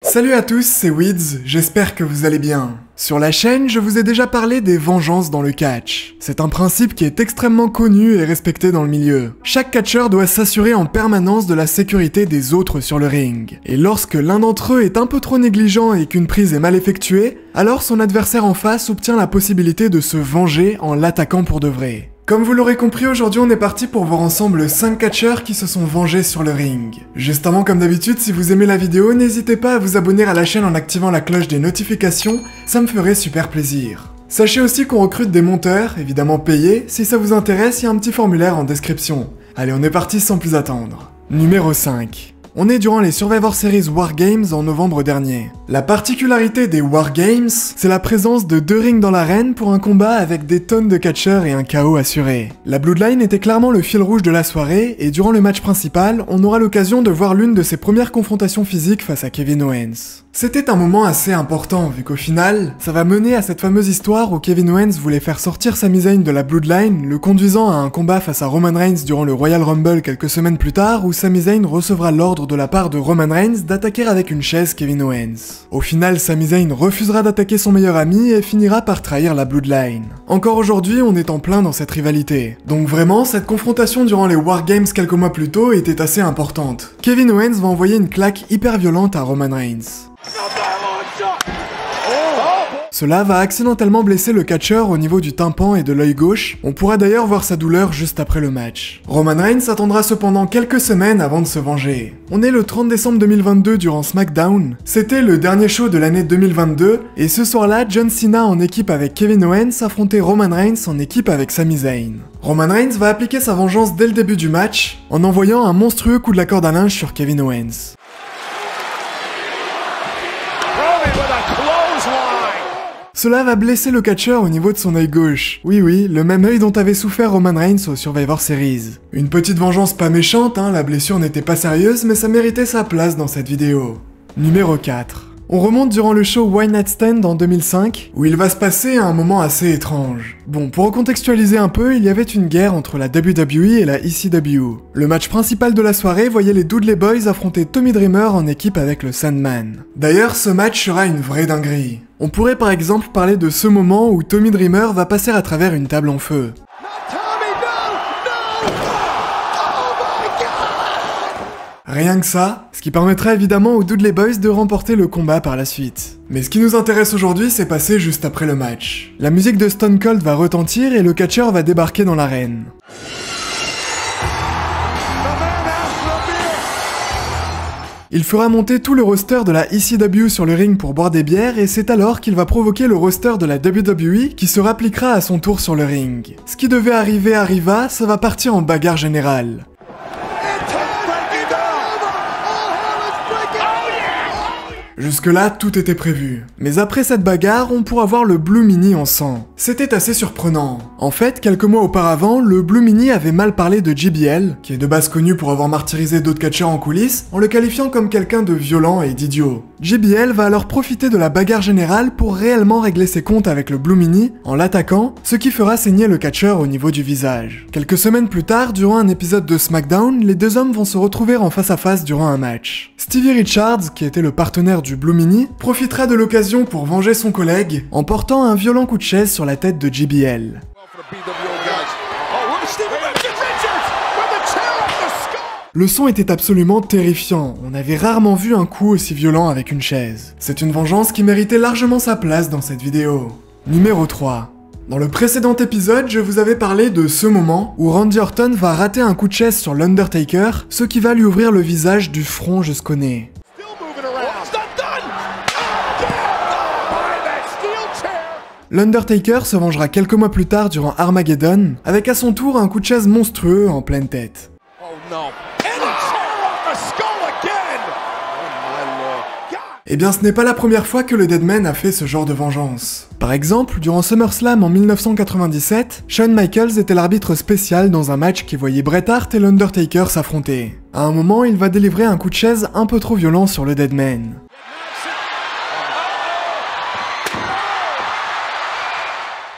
Salut à tous, c'est Wids, j'espère que vous allez bien. Sur la chaîne, je vous ai déjà parlé des vengeances dans le catch. C'est un principe qui est extrêmement connu et respecté dans le milieu. Chaque catcheur doit s'assurer en permanence de la sécurité des autres sur le ring. Et lorsque l'un d'entre eux est un peu trop négligent et qu'une prise est mal effectuée, alors son adversaire en face obtient la possibilité de se venger en l'attaquant pour de vrai. Comme vous l'aurez compris, aujourd'hui on est parti pour voir ensemble 5 catcheurs qui se sont vengés sur le ring. Juste avant, comme d'habitude, si vous aimez la vidéo, n'hésitez pas à vous abonner à la chaîne en activant la cloche des notifications, ça me ferait super plaisir. Sachez aussi qu'on recrute des monteurs, évidemment payés, si ça vous intéresse, il y a un petit formulaire en description. Allez, on est parti sans plus attendre. Numéro 5. On est durant les Survivor Series Wargames en novembre dernier. La particularité des Wargames, c'est la présence de 2 rings dans l'arène pour un combat avec des tonnes de catcheurs et un KO assuré. La Bloodline était clairement le fil rouge de la soirée et durant le match principal, on aura l'occasion de voir l'une de ses premières confrontations physiques face à Kevin Owens. C'était un moment assez important vu qu'au final, ça va mener à cette fameuse histoire où Kevin Owens voulait faire sortir Sami Zayn de la Bloodline, le conduisant à un combat face à Roman Reigns durant le Royal Rumble quelques semaines plus tard où Sami Zayn recevra l'ordre de la part de Roman Reigns d'attaquer avec une chaise Kevin Owens. Au final, Sami Zayn refusera d'attaquer son meilleur ami et finira par trahir la Bloodline. Encore aujourd'hui, on est en plein dans cette rivalité. Donc vraiment, cette confrontation durant les Wargames quelques mois plus tôt était assez importante. Kevin Owens va envoyer une claque hyper violente à Roman Reigns. Cela va accidentellement blesser le catcheur au niveau du tympan et de l'œil gauche, on pourra d'ailleurs voir sa douleur juste après le match. Roman Reigns attendra cependant quelques semaines avant de se venger. On est le 30 décembre 2022 durant SmackDown, c'était le dernier show de l'année 2022, et ce soir-là, John Cena en équipe avec Kevin Owens affrontait Roman Reigns en équipe avec Sami Zayn. Roman Reigns va appliquer sa vengeance dès le début du match, en envoyant un monstrueux coup de la corde à linge sur Kevin Owens. Cela va blesser le catcheur au niveau de son œil gauche. Oui, le même œil dont avait souffert Roman Reigns au Survivor Series. Une petite vengeance pas méchante, la blessure n'était pas sérieuse, mais ça méritait sa place dans cette vidéo. Numéro 4. On remonte durant le show One Night Stand en 2005, où il va se passer un moment assez étrange. Bon, pour recontextualiser un peu, il y avait une guerre entre la WWE et la ECW. Le match principal de la soirée voyait les Dudley Boyz affronter Tommy Dreamer en équipe avec le Sandman. D'ailleurs, ce match sera une vraie dinguerie. On pourrait par exemple parler de ce moment où Tommy Dreamer va passer à travers une table en feu. Rien que ça, ce qui permettrait évidemment aux Dudley Boyz de remporter le combat par la suite. Mais ce qui nous intéresse aujourd'hui, c'est passé juste après le match. La musique de Stone Cold va retentir et le catcheur va débarquer dans l'arène. Il fera monter tout le roster de la ECW sur le ring pour boire des bières et c'est alors qu'il va provoquer le roster de la WWE qui se rappliquera à son tour sur le ring. Ce qui devait arriver arriva, ça va partir en bagarre générale. Jusque-là, tout était prévu. Mais après cette bagarre, on pourra voir le Blue Mini en sang. C'était assez surprenant. En fait, quelques mois auparavant, le Blue Mini avait mal parlé de JBL, qui est de base connu pour avoir martyrisé d'autres catcheurs en coulisses, en le qualifiant comme quelqu'un de violent et d'idiot. JBL va alors profiter de la bagarre générale pour réellement régler ses comptes avec le Blue Mini, en l'attaquant, ce qui fera saigner le catcheur au niveau du visage. Quelques semaines plus tard, durant un épisode de SmackDown, les deux hommes vont se retrouver en face à face durant un match. Stevie Richards, qui était le partenaire du Blue Mini, profitera de l'occasion pour venger son collègue en portant un violent coup de chaise sur la tête de JBL. Le son était absolument terrifiant, on avait rarement vu un coup aussi violent avec une chaise. C'est une vengeance qui méritait largement sa place dans cette vidéo. Numéro 3. Dans le précédent épisode, je vous avais parlé de ce moment où Randy Orton va rater un coup de chaise sur l'Undertaker, ce qui va lui ouvrir le visage du front jusqu'au nez. L'Undertaker se vengera quelques mois plus tard durant Armageddon, avec à son tour un coup de chaise monstrueux en pleine tête. Eh bien ce n'est pas la première fois que le Deadman a fait ce genre de vengeance. Par exemple, durant SummerSlam en 1997, Shawn Michaels était l'arbitre spécial dans un match qui voyait Bret Hart et l'Undertaker s'affronter. À un moment, il va délivrer un coup de chaise un peu trop violent sur le Deadman.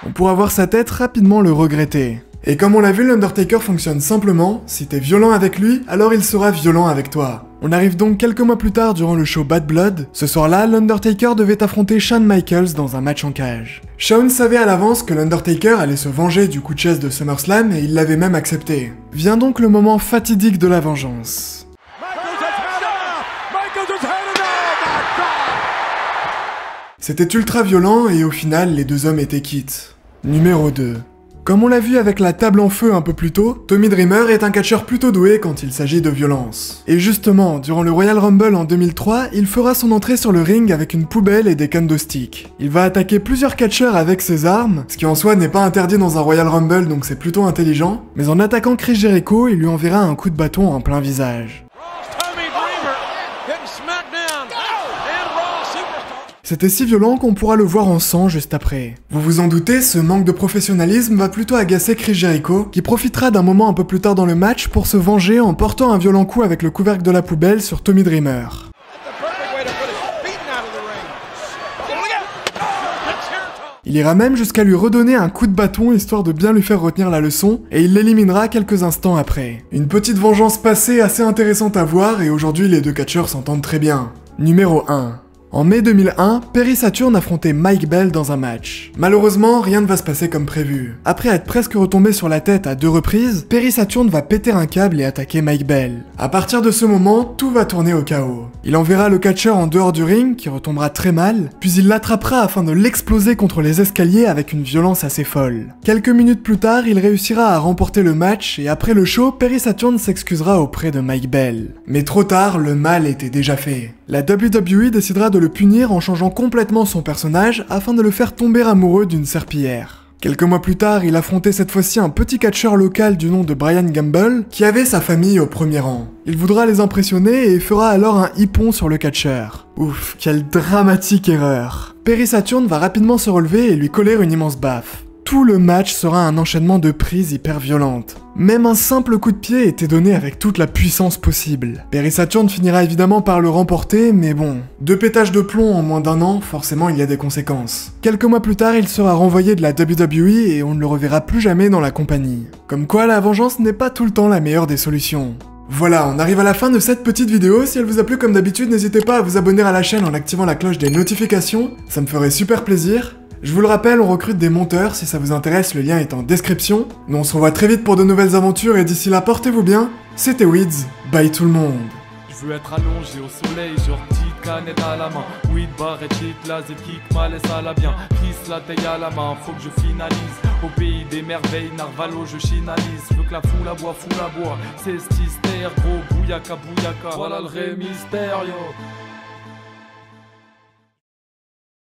On pourra voir sa tête rapidement le regretter. Et comme on l'a vu, l'Undertaker fonctionne simplement, si t'es violent avec lui, alors il sera violent avec toi. On arrive donc quelques mois plus tard durant le show Bad Blood. Ce soir-là, l'Undertaker devait affronter Shawn Michaels dans un match en cage. Shawn savait à l'avance que l'Undertaker allait se venger du coup de chaise de SummerSlam et il l'avait même accepté. Vient donc le moment fatidique de la vengeance. C'était ultra violent et au final, les deux hommes étaient quittes. Numéro 2. Comme on l'a vu avec la table en feu un peu plus tôt, Tommy Dreamer est un catcheur plutôt doué quand il s'agit de violence. Et justement, durant le Royal Rumble en 2003, il fera son entrée sur le ring avec une poubelle et des candlesticks. Il va attaquer plusieurs catcheurs avec ses armes, ce qui en soi n'est pas interdit dans un Royal Rumble donc c'est plutôt intelligent, mais en attaquant Chris Jericho, il lui enverra un coup de bâton en plein visage. C'était si violent qu'on pourra le voir en sang juste après. Vous vous en doutez, ce manque de professionnalisme va plutôt agacer Chris Jericho, qui profitera d'un moment un peu plus tard dans le match pour se venger en portant un violent coup avec le couvercle de la poubelle sur Tommy Dreamer. Il ira même jusqu'à lui redonner un coup de bâton histoire de bien lui faire retenir la leçon, et il l'éliminera quelques instants après. Une petite vengeance passée assez intéressante à voir, et aujourd'hui les deux catcheurs s'entendent très bien. Numéro 1. En mai 2001, Perry Saturn affrontait Mike Bell dans un match. Malheureusement, rien ne va se passer comme prévu. Après être presque retombé sur la tête à 2 reprises, Perry Saturn va péter un câble et attaquer Mike Bell. À partir de ce moment, tout va tourner au chaos. Il enverra le catcheur en dehors du ring, qui retombera très mal, puis il l'attrapera afin de l'exploser contre les escaliers avec une violence assez folle. Quelques minutes plus tard, il réussira à remporter le match et après le show, Perry Saturn s'excusera auprès de Mike Bell. Mais trop tard, le mal était déjà fait. La WWE décidera de le punir en changeant complètement son personnage afin de le faire tomber amoureux d'une serpillière. Quelques mois plus tard, il affrontait cette fois-ci un petit catcheur local du nom de Brian Gamble, qui avait sa famille au premier rang. Il voudra les impressionner et fera alors un hippon sur le catcheur. Ouf, quelle dramatique erreur. Perry Saturn va rapidement se relever et lui coller une immense baffe. Tout le match sera un enchaînement de prises hyper violentes. Même un simple coup de pied était donné avec toute la puissance possible. Perry Saturn finira évidemment par le remporter, mais bon, 2 pétages de plomb en moins d'1 an, forcément il y a des conséquences. Quelques mois plus tard, il sera renvoyé de la WWE et on ne le reverra plus jamais dans la compagnie. Comme quoi, la vengeance n'est pas tout le temps la meilleure des solutions. Voilà, on arrive à la fin de cette petite vidéo. Si elle vous a plu comme d'habitude, n'hésitez pas à vous abonner à la chaîne en activant la cloche des notifications, ça me ferait super plaisir. Je vous le rappelle, on recrute des monteurs, si ça vous intéresse, le lien est en description. Nous on se revoit très vite pour de nouvelles aventures et d'ici là, portez-vous bien. C'était Weeds, bye tout le monde. Je veux être allongé au soleil, genre petite canette à la main. Weed, barrette, shit, laser, kick, malaise à la bien. Kiss la taille à la main, faut que je finalise. Au pays des merveilles, Narvalo, je chinalise. Veux que la foule aboie, c'est stystère, gros bouyaka, bouyaka. Voilà le Ré Mysterio.